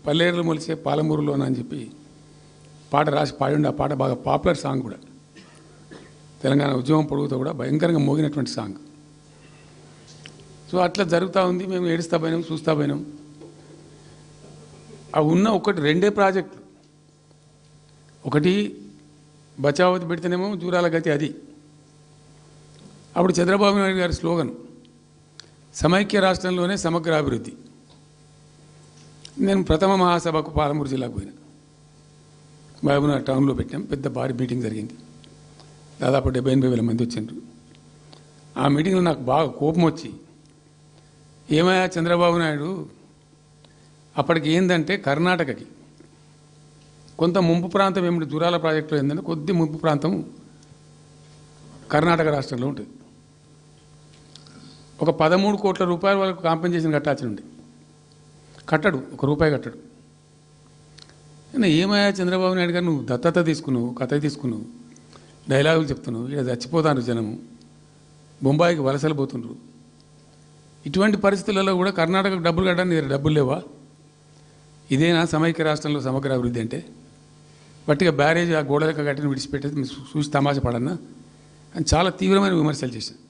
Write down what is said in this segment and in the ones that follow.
పల్లేరులు మొలిసే పాలమూరులోన అని చెప్పి పాట రాసి పాడిండి. ఆ పాట బాగా పాపులర్ సాంగ్ కూడా, తెలంగాణ ఉద్యమం పొడుగుతో కూడా భయంకరంగా మోగినటువంటి సాంగ్. సో అట్లా జరుగుతూ ఉంది. మేము ఏడుస్తా పోయినాం, చూస్తా పోయినాం. ఆ ఉన్న ఒకటి రెండే ప్రాజెక్టులు, ఒకటి బచావతి పెడితేనేమో జూరాల గతి అది. అప్పుడు చంద్రబాబు నాయుడు గారి స్లోగన్ సమైక్య రాష్ట్రంలోనే సమగ్ర అభివృద్ధి. నేను ప్రథమ మహాసభకు పాలమూరు జిల్లాకు పోయినా, మహబూబ్నగర్ టౌన్లో పెట్టాం. పెద్ద భారీ మీటింగ్ జరిగింది, దాదాపు 70,000 మంది వచ్చిండ్రు. ఆ మీటింగ్లో నాకు బాగా కోపం వచ్చి, ఏమయ్యా చంద్రబాబు నాయుడు, అప్పటికి ఏందంటే కర్ణాటకకి కొంత ముంపు ప్రాంతం ఏమిటి, జూరాల ప్రాజెక్టులో ఏంటంటే కొద్ది ముంపు ప్రాంతం కర్ణాటక రాష్ట్రంలో ఉంటుంది. ఒక 13 కోట్ల రూపాయల వరకు కాంపెన్సేషన్ కట్టాల్సి ఉండే, కట్టడు, ₹1 కట్టడు. ఏమయ్యా చంద్రబాబు నాయుడు గారు, నువ్వు దత్తత తీసుకున్నావు, కథ తీసుకున్నావు, డైలాగులు చెప్తున్నావు, ఇక్కడ చచ్చిపోతాను జనము, బొంబాయికి వలసలు పోతుండ్రు. ఇటువంటి పరిస్థితులలో కూడా కర్ణాటకకు డబ్బులు కట్టడానికి డబ్బులు లేవా? ఇదేనా సమైక్య రాష్ట్రంలో సమగ్ర అభివృద్ధి అంటే? బట్టిగా బ్యారేజ్ ఆ గోడలకు కట్టిన విడిచిపెట్టేది చూసి తమాషా పడన్నా అని చాలా తీవ్రమైన విమర్శలు చేశాను.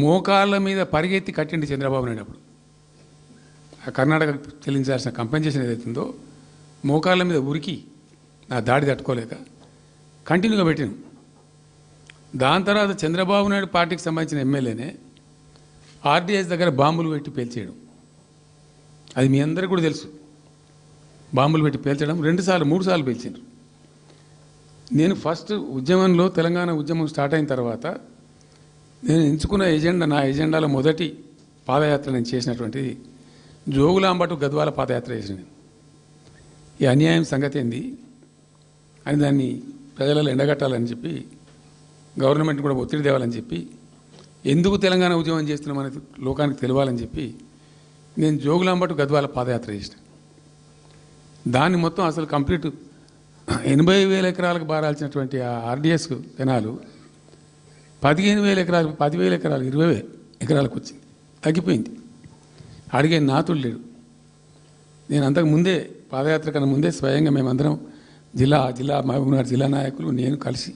మోకాళ్ళ మీద పరిగెత్తి కట్టిండి చంద్రబాబు నాయుడు. అప్పుడు ఆ కర్ణాటక చెల్లించాల్సిన కంపెన్సేషన్ ఏదైతుందో మోకాళ్ళ మీద ఉరికి నా దాడి తట్టుకోలేక కంటిన్యూగా పెట్టాను. దాని తర్వాత చంద్రబాబు నాయుడు పార్టీకి సంబంధించిన ఎమ్మెల్యేనే ఆర్డీఎస్ దగ్గర బాంబులు పెట్టి పేల్చేయడం, అది మీ అందరికీ కూడా తెలుసు. బాంబులు పెట్టి పేల్చడం 2 సార్లు 3 సార్లు పేల్చారు. నేను ఫస్ట్ ఉద్యమంలో, తెలంగాణ ఉద్యమం స్టార్ట్ అయిన తర్వాత నేను ఎంచుకున్న ఎజెండా, నా ఎజెండాలో మొదటి పాదయాత్ర నేను చేసినటువంటిది జోగులాంబ టు గద్వాల పాదయాత్ర చేసిన. ఈ అన్యాయం సంగతి ఏంది అని దాన్ని ప్రజలలో ఎండగట్టాలని చెప్పి, గవర్నమెంట్ కూడా ఒత్తిడి తేవాలని చెప్పి, ఎందుకు తెలంగాణ ఉద్యమం చేస్తున్నామనేది లోకానికి తెలియాలని చెప్పి నేను జోగులాంబ టు గద్వాల పాదయాత్ర చేసిన. దాన్ని మొత్తం అసలు కంప్లీట్ 80,000 ఎకరాలకు బారాల్సినటువంటి ఆ ఆర్డీఎస్ కెనాలు 15,000 ఎకరాలు, 10,000 ఎకరాలు, 20,000 ఎకరాలకు వచ్చింది, తగ్గిపోయింది. అడిగే నాతుడు లేడు. నేను అంతకు ముందే, పాదయాత్ర కన్నా ముందే స్వయంగా మేమందరం జిల్లా మహబూబ్నగర్ జిల్లా నాయకులు నేను కలిసి,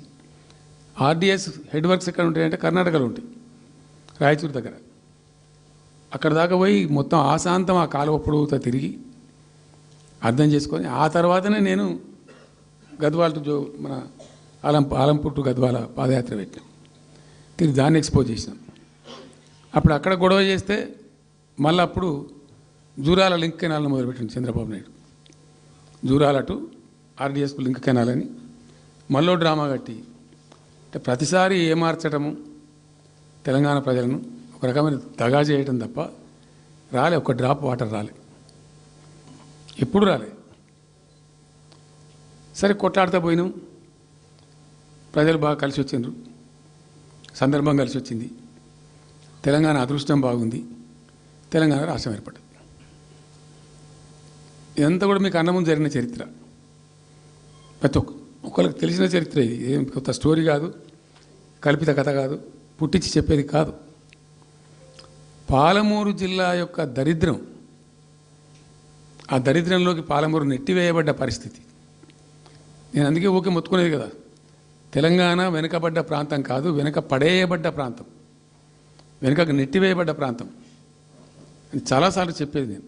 ఆర్డీఎస్ హెడ్ వర్క్స్ ఎక్కడ ఉంటాయంటే కర్ణాటకలో ఉంటాయి, రాయచూరు దగ్గర. అక్కడ దాకా పోయి మొత్తం ఆశాంతం ఆ కాలువ పొడవుతో తిరిగి అర్థం చేసుకొని, ఆ తర్వాతనే నేను గద్వాల టు మన ఆలంపూర్ టు గద్వాల పాదయాత్ర పెట్టాం. తిరిగి దాన్ని ఎక్స్పోజ్ చేసినాం. అప్పుడు అక్కడ గొడవ చేస్తే మళ్ళీ అప్పుడు జూరాల లింక్ కెనాల్ని మొదలుపెట్టింది చంద్రబాబు నాయుడు. జూరాల టు ఆర్డీఎస్కు లింక్ కెనాల్ అని మళ్ళీ డ్రామా కట్టి, అంటే ప్రతిసారి ఏమార్చడము, తెలంగాణ ప్రజలను ఒక రకమైన దగా చేయటం తప్ప రాలే, ఒక డ్రాప్ వాటర్ రాలే, ఎప్పుడు రాలే. సరే కొట్లాడుతూ పోయినాం, ప్రజలు బాగా కలిసి వచ్చిండ్రు, సందర్భం కలిసి వచ్చింది, తెలంగాణ అదృష్టం బాగుంది, తెలంగాణ రాష్ట్రం ఏర్పడింది. ఇదంతా కూడా మీకు అన్నముందు జరిగిన చరిత్ర, ప్రతి ఒక్కరికి తెలిసిన చరిత్ర. ఇది ఏం కొత్త స్టోరీ కాదు, కల్పిత కథ కాదు, పుట్టించి చెప్పేది కాదు. పాలమూరు జిల్లా యొక్క దరిద్రం, ఆ దరిద్రంలోకి పాలమూరు నెట్టివేయబడ్డ పరిస్థితి. నేను అందుకే ఓకే మొత్తుకునేది కదా, తెలంగాణ వెనుకబడ్డ ప్రాంతం కాదు, వెనుక పడేయబడ్డ ప్రాంతం, వెనుకకు నెట్టివేయబడ్డ ప్రాంతం అని చాలాసార్లు చెప్పేది. నేను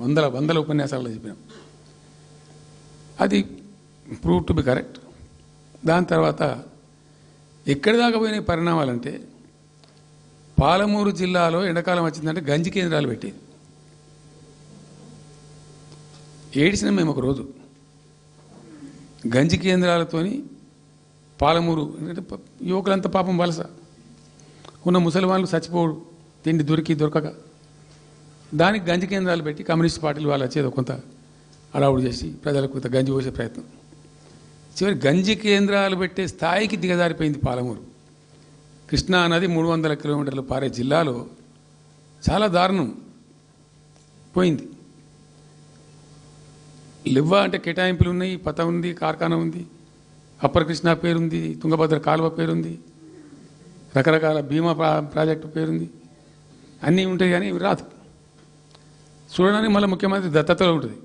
వందల ఉపన్యాసాల్లో చెప్పినాం. అది ప్రూవ్ టు బి కరెక్ట్. దాని తర్వాత ఎక్కడి దాకా పోయిన పరిణామాలంటే, పాలమూరు జిల్లాలో ఎండాకాలం వచ్చిందంటే గంజి కేంద్రాలు పెట్టేది. ఏడిసినాం మేము ఒకరోజు, గంజి కేంద్రాలతోని పాలమూరు, ఎందుకంటే యువకులంతా పాపం వలస ఉన్న ముసలి వాళ్ళు చచ్చిపోడు, తిండి దొరకక, దానికి గంజి కేంద్రాలు పెట్టి కమ్యూనిస్ట్ పార్టీలు వాళ్ళు వచ్చేది కొంత అలవాటు చేసి ప్రజలకు కొంత గంజి పోసే ప్రయత్నం. చివరి గంజి కేంద్రాలు పెట్టే స్థాయికి దిగజారిపోయింది పాలమూరు. కృష్ణా నది 300 కిలోమీటర్లు పారే జిల్లాలో చాలా దారుణం పోయింది. లివ్వా అంటే కేటాయింపులు ఉన్నాయి, పత ఉంది, కార్ఖానా ఉంది, అప్పర్ కృష్ణా పేరుంది, తుంగభద్ర కాలువ పేరుంది, రకరకాల బీమా ప్రాజెక్టు పేరుంది, అన్నీ ఉంటాయి. కానీ రాదు చూడడానికి మళ్ళీ ముఖ్యమంత్రి దత్తతలో ఉంటుంది.